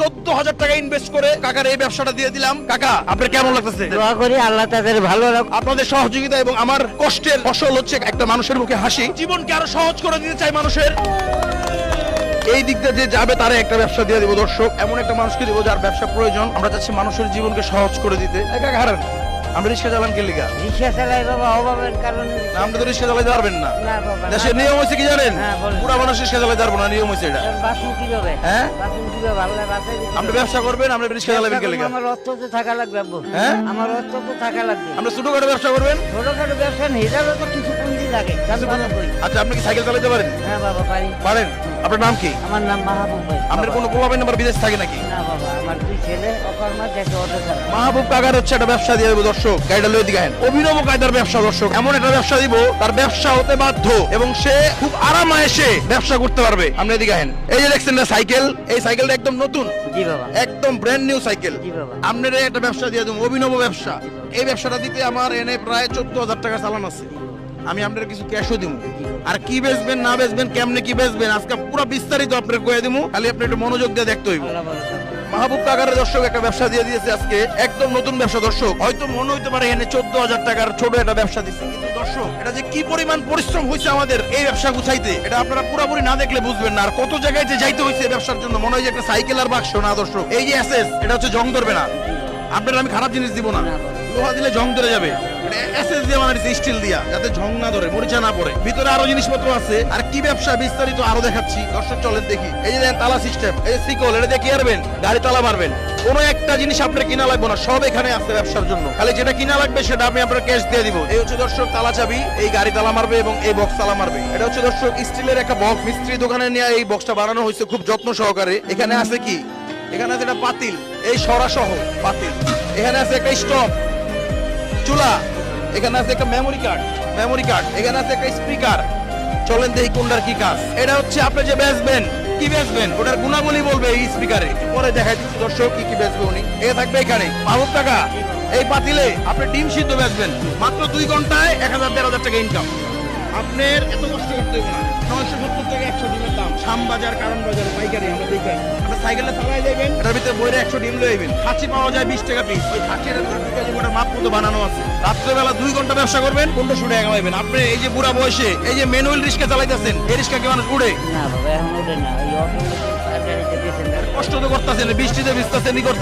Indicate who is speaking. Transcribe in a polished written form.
Speaker 1: 14,000 টাকা ইনভেস্ট করে কাকার এই ব্যবসাটা দিয়ে দিলাম। কাকা, আপনার কেমন লাগতেছে?
Speaker 2: দোয়া করি আল্লাহ তাদের ভালো রাখুক।
Speaker 1: আপনাদের সহযোগিতা এবং আমার কষ্টের ফসল হচ্ছে একটা মানুষের মুখে হাসি। জীবনকে আরো সহজ করে দিতে চাই মানুষের। এই দিক দিয়ে যে যাবে তারে একটা ব্যবসা দিয়ে দিব দর্শক, এমন একটা মানুষকে দিব যার ব্যবসা প্রয়োজন। আমরা চাচ্ছি মানুষের জীবনকে সহজ করে দিতে। কাকা হারান, আমরা রিক্সা চালান কে লিগা?
Speaker 2: রিক্সা চালাই বাবা অভাবের কারণে।
Speaker 1: না, আমরা তো রিক্সা চালাতে পারবেন না।
Speaker 2: না বাবা,
Speaker 1: দেশের নিয়ম হয়েছে কি জানেন?
Speaker 2: হ্যাঁ, বলেন।
Speaker 1: পুরা মানুষ রিক্সা চালাতে পারবো না, নিয়ম হয়েছে এটা।
Speaker 2: বাসন কিভাবে?
Speaker 1: হ্যাঁ?
Speaker 2: বাসন কিভাবে? আল্লাহ বাঁচাই দিতে
Speaker 1: আপনি
Speaker 2: হবে।
Speaker 1: ব্যবসা করবেন, আমরা রিক্সা চালাবেন কে লিগা?
Speaker 2: আমার অর্থ তো থাকা লাগবে আব্বু।
Speaker 1: হ্যাঁ?
Speaker 2: আমার অর্থ তো থাকা লাগবে।
Speaker 1: আমরা ছোটখাটো ব্যবসা করবেন।
Speaker 2: ছোটখাটো ব্যবসা নেই, এটারও তো কিছু পুঁজি লাগে। জানতো না কই?
Speaker 1: আচ্ছা, আপনি কি সাইকেল চালাতে পারেন?
Speaker 2: হ্যাঁ বাবা পারি।
Speaker 1: পারেন। আপনার নাম কি?
Speaker 2: আমার নাম মাহবুব ভাই।
Speaker 1: আপনার কোনো পোলাপাইন নাম্বার বিদেশ থাকে নাকি?
Speaker 2: না বাবা, আমার দুই ছেলে অকর্মা দেশে অটো চালায়।
Speaker 1: মাহবুব কাকার হচ্ছে একটা ব্যবসা দিয়ে দেবো দর্শক, গাড়িটা লয়ে দিকে আহেন। অভিনব কায়দার ব্যবসা দর্শক, এমন একটা ব্যবসা দিব তার ব্যবসা হতে বাধ্য এবং সে খুব আরামায়েশে ব্যবসা করতে পারবে। আপনি এদিকে আহেন। এই যে দেখছেন না সাইকেল, এই সাইকেলটা একদম নতুন,
Speaker 2: জি বাবা।
Speaker 1: একদম ব্র্যান্ড নিউ সাইকেল।
Speaker 2: জি বাবা।
Speaker 1: আপনার একটা ব্যবসা দিয়ে দেবো, অভিনব ব্যবসা। এই ব্যবসাটা দিতে আমার এনে প্রায় 14,000 টাকা চালান আছে। আমি আপনার কিছু ক্যাশও দিব। আর কি বেচবেন না বেচবেন, কেমনে কি বেচবেন, আজকে পুরো বিস্তারিত আপনার কয়ে দিব। খালি আপনি একটু মনোযোগ দিয়ে দেখতে হইব।
Speaker 2: আল্লাহ ভরসা।
Speaker 1: মাহবুব কাকার দর্শক একটা ব্যবসা দিয়ে দিয়েছে আজকে, একদম নতুন ব্যবসা দর্শক। হয়তো মনে হইতে পারে এখানে 14,000 টাকার ছোট একটা ব্যবসা দিচ্ছে, কিন্তু দর্শক এটা যে কি পরিমাণ পরিশ্রম হয়েছে আমাদের এই ব্যবসা গুছাইতে, এটা আপনারা পুরোপুরি না দেখলে বুঝবেন না। আর কত জায়গায় যে যাইতে হয়েছে ব্যবসার জন্য, মনে হয় যে একটা সাইকেল আর বাক্স না দর্শক। এই যে এসএস, এটা হচ্ছে জং ধরবে না। আপনারা আমি খারাপ জিনিস দিব না, লোহা দিলে জং ধরে যাবে। এসএস দিয়ে বানাইছে স্টিল দিয়া, যাতে জং না ধরে, মরিচা না পড়ে। ভিতরে আরো জিনিসপত্র আছে। আর কি ব্যবসা বিস্তারিত আরো দেখাচ্ছি দর্শক, চলেন দেখি। এই যে দেখেন তালা সিস্টেম, এই যে সিকল, এটা দিয়ে কি আরবেন, গাড়ি তালা মারবেন। কোনো একটা জিনিস আপনার কিনা লাগবে না, সব এখানে আছে ব্যবসার জন্য। খালি যেটা কিনা লাগবে সেটা আমি আপনার ক্যাশ দিয়ে দিব। এই হচ্ছে দর্শক তালা চাবি, এই গাড়ি তালা মারবে এবং এই বক্স তালা মারবে। এটা হচ্ছে দর্শক স্টিলের একটা বক্স, মিস্ত্রি দোকানে নিয়ে এই বক্সটা বানানো হয়েছে খুব যত্ন সহকারে। এখানে আছে কি, এখানে আছে একটা পাতিল, এই সরা সহ পাতিল। এখানে আছে একটা স্টোভ, চুলা। এখানে আছে একটা মেমোরি কার্ড, এখানে আছে একটা স্পিকার। চলেন দেখি কোনটার কি কাজ। এটা হচ্ছে আপনি যে বেচবেন, কি বেচবেন ওটার গুণাবলী বলবে এই স্পিকারে। পরে দেখাই দিচ্ছি দর্শক কি কি বেচবে উনি। এটা থাকবে এখানে। মাহবুব টাকা, এই পাতিলে আপনি ডিম সিদ্ধ বেচবেন, মাত্র 2 ঘন্টায় 1,000-1,500 টাকা ইনকাম। আপনার এত কষ্ট করতে হবে না। 970 টাকা 100 ডিমের দাম। শ্যামবাজার, কারণ বাজার পাইকারি আমরা দেখবেন। আপনি সাইকেলটা চালাই যাবেন, এটার ভিতরে বইরে 100 ডিম লয়ে যাবেন। খাসি পাওয়া যায় 20 টাকা পিস। ওই খাসির মাপ মতো বানানো আছে। রাত্রেবেলা 2 ঘন্টা ব্যবসা করবেন, 1500 টাকা কামাইবেন। আপনি এই যে বুড়া বয়সে এই যে ম্যানুয়াল রিক্সা চালাইতেছেন, এই রিক্সা কি মানুষ উড়ে?
Speaker 2: না বাবা, এখন ওঠে না। ওই অটো গাড়িতে গেছেন।
Speaker 1: কষ্ট তো করতেছেন, বৃষ্টিতে ভিজতেছেন, ই করতেছেন।